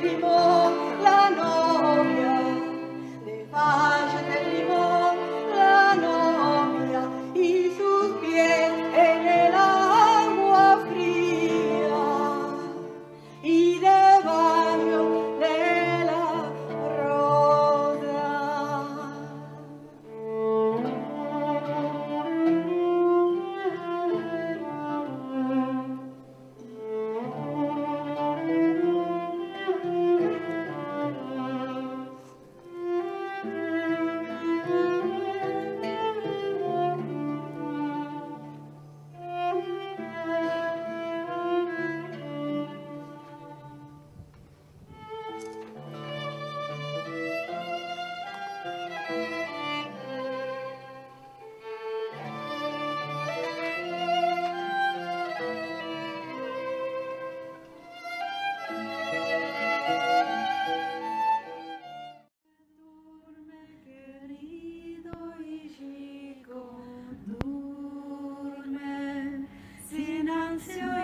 del limón, la novia, de valles del limón, la novia, y sus pies en el agua fría, y debajo de la rosa.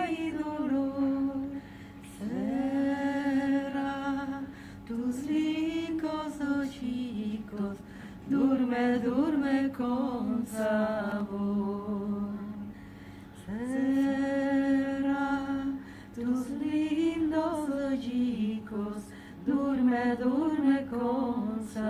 Y dolor, cierra tus ricos ojicos, duerme, duerme con sabor. Cierra tus lindos ojicos, duerme, duerme con sabor.